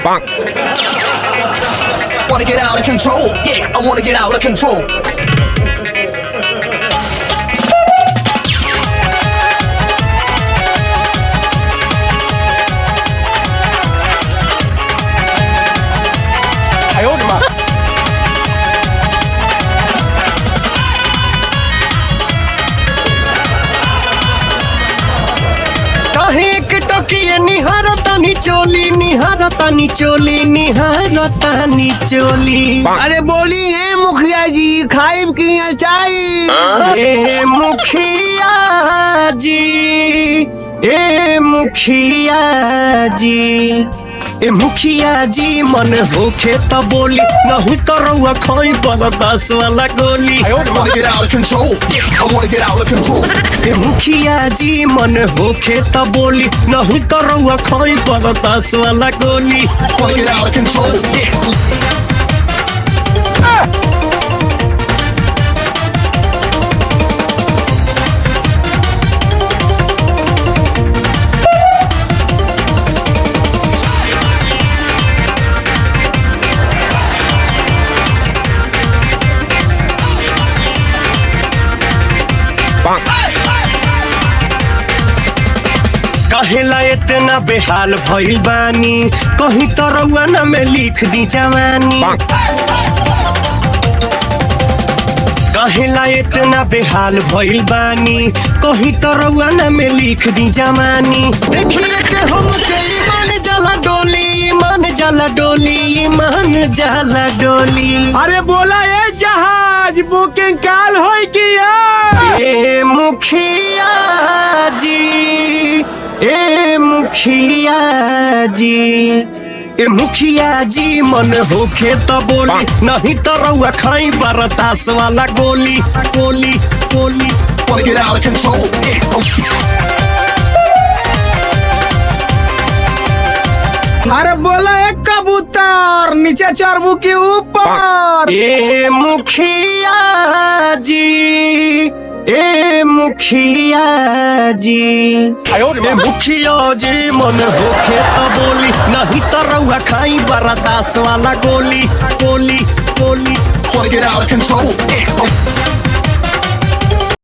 Wanna get out of control? Yeah, I wanna get out of control. एक टोकिए निहारतानी चोली निहारतानी चोली निहारतानी चोली। अरे बोली है मुखिया जी खाइब की अचाई। ए मुखिया जी, ए मुखिया जी, ए मुखिया जी मन होखे त बोली, नहीं तो रउआ खोई पर 10 वाला गोली। I wanna get out of control. Yeah, I wanna get out of control. ए मुखिया जी मन होखे त बोली, नहीं तो रउआ खोई पर 10 वाला गोली। Wanna get out of control. Yeah. कहेला इतना बेहाल भइल बानी, कहीं तो रउआ ना में लिख दी जवानी। कहेला इतना बेहाल भइल बानी, कहीं तो रउआ ना में लिख दी जवानी। देखिए के हम के ईमान जाला डोली, ईमान जाला डोली, ईमान जाला डोली। अरे बोला ये जहाज बुकिंग काल होई किया। ए मुखिया जी, ए मुखिया जी, ए मुखिया जी मन होखे त बोली, नहीं तो रउआ खाई 12 वाला गोली गोली गोली। Wanna get out of control. Yeah. अरे बोला एक कबूतर नीचे चरबू के ऊपर। ए मुखिया जी, ए मुखिया जी, ए मुखिया जी मन होखे त बोली, नहीं तो रउआ खाई 12 वाला गोली गोली गोली। Wanna get out of control. Yeah.